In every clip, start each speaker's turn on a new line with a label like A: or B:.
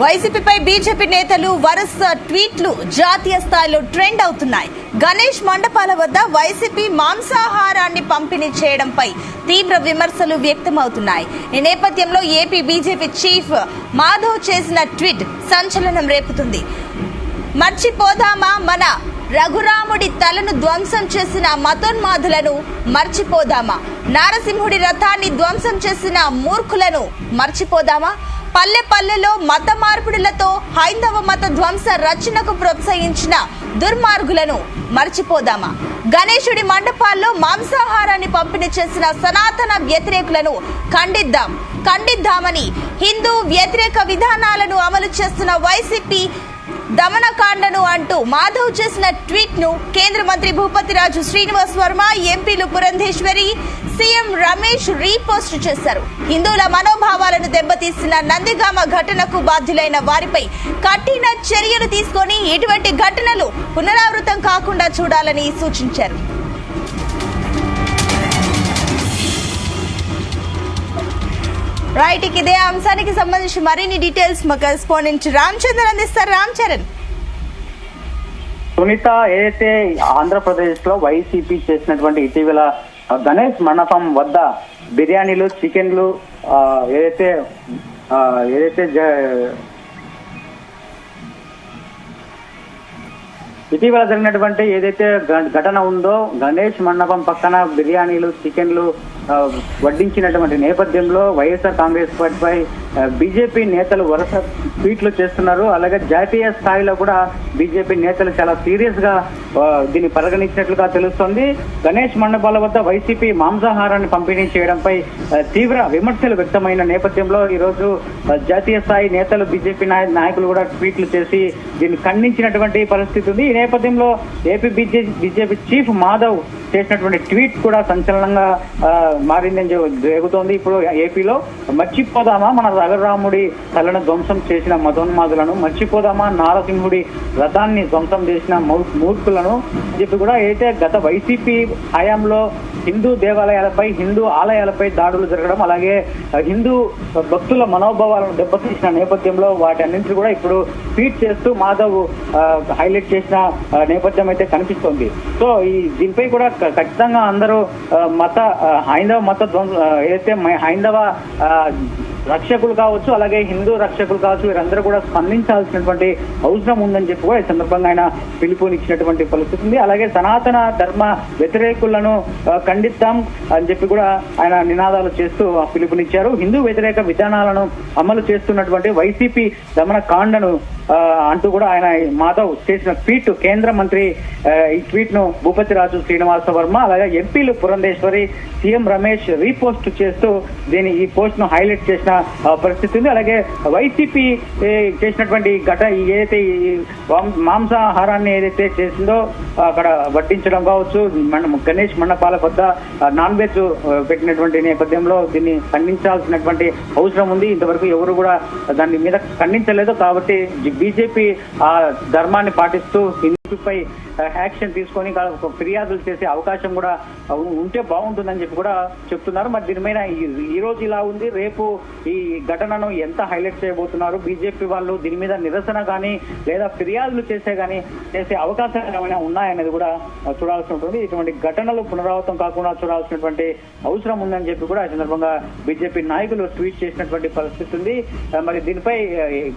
A: వైసీపీపై BJP నేతలు వరుస ట్వీట్లు జాతీయ స్థాయిలో ట్రెండ్ అవుతున్నాయి. గణేష్ మండపాల వద్ద వైసీపీ మాంసాహారాన్ని పంపిణీ చేయడంపై తీవ్ర విమర్శలు వ్యక్తమవుతున్నాయి. ఈ నేపథ్యంలో ఏపీ బీజేపీ చీఫ్ మాధవ్ చేసిన ట్వీట్ సంచలనం రేపుతుంది. మర్చిపోదామా, మన రఘురాముడి తలను ధ్వంసం చేసిన మతోన్మాదులను మర్చిపోదామా, నారసింహుడి రథాన్ని ధ్వంసం చేసిన మూర్ఖులను మర్చిపోదామా, పల్లె పల్లెలో మత మార్పిడులతో హైందవ మత ధ్వంస రచనకు ప్రోత్సహించిన దుర్మార్గులను మర్చిపోదామా, గణేశుడి మండపాల్లో మాంసాహారాన్ని పంపిణీ చేసిన సనాతన వ్యతిరేకులను ఖండిద్దామని, హిందూ వ్యతిరేక విధానాలను అమలు చేస్తున్న వైసీపీ దమనకాండను అంటూ మాధవ్ చేసిన ట్వీట్ ను కేంద్ర మంత్రి భూపతిరాజు శ్రీనివాస్ వర్మ, ఎంపీలు పురంధేశ్వరి, సీఎం రమేష్ రీపోస్ట్ చేశారు. హిందువుల మనోభావాలను దెబ్బతీసిన నందిగామ ఘటనకు బాధ్యులైన వారిపై కఠిన చర్యలు తీసుకొని ఇటువంటి ఘటనలు పునరావృతం కాకుండా చూడాలని సూచించారు. రైట్, ఇదే అంశానికి సంబంధించి మరిన్ని డీటెయిల్స్ మా కరెస్పాండెంట్ రామ్ చరణ్ అందిస్తారు. రామ్ చరణ్,
B: సునీత, ఏదైతే ఆంధ్రప్రదేశ్ లో వైసీపీ చేసినటువంటి ఇటీవల గణేష్ మండపం వద్ద బిర్యానీలు, చికెన్లు ఏదైతే ఇటీవల జరిగినటువంటి ఏదైతే ఘటన ఉందో, గణేష్ మండపం పక్కన బిర్యానీలు, చికెన్లు వడ్డించినటువంటి నేపథ్యంలో వైఎస్ఆర్ కాంగ్రెస్ పార్టీపై బీజేపీ నేతలు వరుస ట్వీట్లు చేస్తున్నారు. అలాగే జాతీయ స్థాయిలో కూడా బీజేపీ నేతలు చాలా సీరియస్ గా దీన్ని పరిగణించినట్లుగా తెలుస్తోంది. గణేష్ మండపాల వద్ద వైసీపీ మాంసాహారాన్ని పంపిణీ చేయడంపై తీవ్ర విమర్శలు వ్యక్తమైన నేపథ్యంలో ఈ రోజు జాతీయ స్థాయి నేతలు, బీజేపీ నాయకులు కూడా ట్వీట్లు చేసి దీన్ని ఖండించినటువంటి పరిస్థితి ఉంది. ఈ నేపథ్యంలో ఏపీ బీజేపీ చీఫ్ మాధవ్ చేసినటువంటి ట్వీట్ కూడా సంచలనంగా మారిందని జరుగుతోంది. ఇప్పుడు ఏపీలో మర్చిపోదామా, మన రఘురాముడి తలను ధ్వంసం చేసిన మతోన్మాదులను మర్చిపోదామా, నారసింహుడి రథాన్ని ధ్వంసం చేసిన మూర్ఖులను చెప్పి కూడా అయితే గత వైసీపీ హయాంలో హిందూ దేవాలయాలపై, హిందూ ఆలయాలపై దాడులు జరగడం, అలాగే హిందూ భక్తుల మనోభావాలను దెబ్బతీసిన నేపథ్యంలో వాటన్నింటినీ కూడా ఇప్పుడు ట్వీట్ చేస్తూ మాధవ్ హైలైట్ చేసిన నేపథ్యం అయితే కనిపిస్తోంది. సో దీనిపై కూడా ఖచ్చితంగా అందరూ హైందవ మత ఏదైతే హైందవ రక్షకులు కావచ్చు, అలాగే హిందూ రక్షకులు కావచ్చు, వీరందరూ కూడా స్పందించాల్సినటువంటి అవసరం ఉందని చెప్పి కూడా ఈ సందర్భంగా ఆయన పిలుపునిచ్చినటువంటి పరిస్థితి ఉంది. అలాగే సనాతన ధర్మ వ్యతిరేకులను ఖండిద్దాం అని చెప్పి కూడా ఆయన నినాదాలు చేస్తూ పిలుపునిచ్చారు. హిందూ వ్యతిరేక విధానాలను అమలు చేస్తున్నటువంటి వైసీపీ దమన కాండను అంటూ కూడా ఆయన మాధవ్ చేసిన ట్వీట్, కేంద్ర మంత్రి ఈ ట్వీట్ ను భూపతిరాజు శ్రీనివాస వర్మ, అలాగే ఎంపీలు పురంధేశ్వరి, సీఎం రమేష్ రీపోస్ట్ చేస్తూ ఈ పోస్ట్ ను హైలైట్ చేసిన పరిస్థితి ఉంది. అలాగే వైసీపీ చేసినటువంటి ఏదైతే మాంసాహారాన్ని ఏదైతే చేసిందో అక్కడ వడ్డించడం కావచ్చు, గణేష్ మండపాల వద్ద నాన్ వెజ్ పెట్టినటువంటి నేపథ్యంలో దీన్ని ఖండించాల్సినటువంటి అవసరం ఉంది. ఇంతవరకు ఎవరు కూడా దాని మీద ఖండించలేదు. కాబట్టి బీజేపీ ఆ ధర్మాన్ని పాటిస్తూ హిందూపై యాక్షన్ తీసుకొని ఫిర్యాదులు చేసే అవకాశం కూడా ఉంటే బాగుంటుందని చెప్పి కూడా చెప్తున్నారు. మరి దీని మీద ఈ రోజు ఇలా ఉంది, రేపు ఈ ఘటనను ఎంత హైలైట్ చేయబోతున్నారు, బీజేపీ వాళ్ళు దీని మీద నిరసన కానీ లేదా ఫిర్యాదులు చేసే అవకాశాలు ఏమైనా ఉన్నాయనేది కూడా చూడాల్సి ఉంటుంది. ఇటువంటి ఘటనలు పునరావృతం కాకుండా చూడాల్సినటువంటి అవసరం ఉందని చెప్పి కూడా ఈ సందర్భంగా బీజేపీ నాయకులు ట్వీట్ చేసినటువంటి పరిస్థితి ఉంది. మరి దీనిపై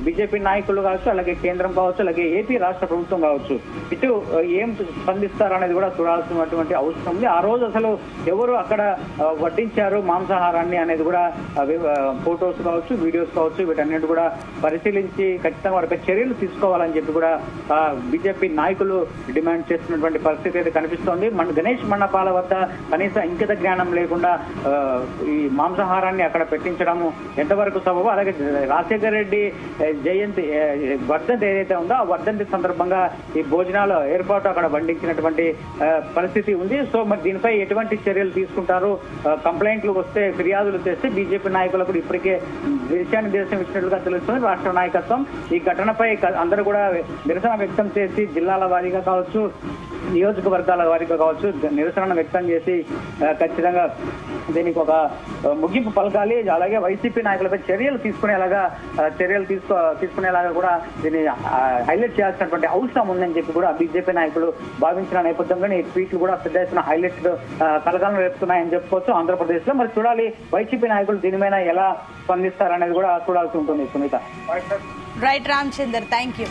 B: బీజేపీ నాయకులు కావచ్చు, అలాగే కేంద్రం కావచ్చు, అలాగే ఏపీ రాష్ట్ర ప్రభుత్వం కావచ్చు, ఇటు ఏం స్పందిస్తారనేది కూడా చూడాల్సినటువంటి అవసరం ఉంది. ఆ రోజు అసలు ఎవరు అక్కడ వడ్డించారు మాంసాహారాన్ని అనేది కూడా ఫోటోస్ కావచ్చు, వీడియోస్ కావచ్చు, వీటన్నిటి కూడా పరిశీలించి ఖచ్చితంగా వారిపై చర్యలు తీసుకోవాలని చెప్పి కూడా బీజేపీ నాయకులు డిమాండ్ చేస్తున్నటువంటి పరిస్థితి అయితే కనిపిస్తోంది. గణేష్ మండపాల వద్ద కనీసం ఇంకిత జ్ఞానం లేకుండా ఈ మాంసాహారాన్ని అక్కడ పెట్టించడము ఎంతవరకు సబబు, అలాగే రాజశేఖర రెడ్డి జయంతి వర్ధంతి ఏదైతే ఉందో ఆ వర్ధంతి సందర్భంగా ఈ భోజనాల ఏర్పాటు అక్కడ వడ్డించినటువంటి పరిస్థితి ఉంది. సో మరి దీనిపై ఎటువంటి చర్యలు తీసుకుంటారు, కంప్లైంట్లు వస్తే, ఫిర్యాదులు చేస్తే బీజేపీ నాయకులకు ఇప్పటికే దేశం ఇచ్చినట్లుగా తెలుస్తుంది రాష్ట్ర నాయకత్వం. ఈ ఘటనపై అందరూ కూడా నిరసన వ్యక్తం చేసి జిల్లాల వారీగా కావచ్చు, నియోజకవర్గాల వారికి కావచ్చు నిరసనను వ్యక్తం చేసి ఖచ్చితంగా దీనికి ఒక ముగింపు పలకాలి. అలాగే వైసీపీ నాయకులపై చర్యలు తీసుకునేలాగా కూడా దీన్ని హైలైట్ చేయాల్సినటువంటి అవసరం ఉందని చెప్పి కూడా బీజేపీ నాయకులు భావించిన నేపథ్యంలో ఈ ట్వీట్లు కూడా పెద్ద ఎత్తున హైలైట్ కలగాలను రేపుతున్నాయని చెప్పుకోవచ్చు ఆంధ్రప్రదేశ్ లో. మరి చూడాలి వైసీపీ నాయకులు దీని మీద ఎలా స్పందిస్తారనేది కూడా చూడాల్సి ఉంటుంది. Sunitha.
A: Right Ramachandar, thank you.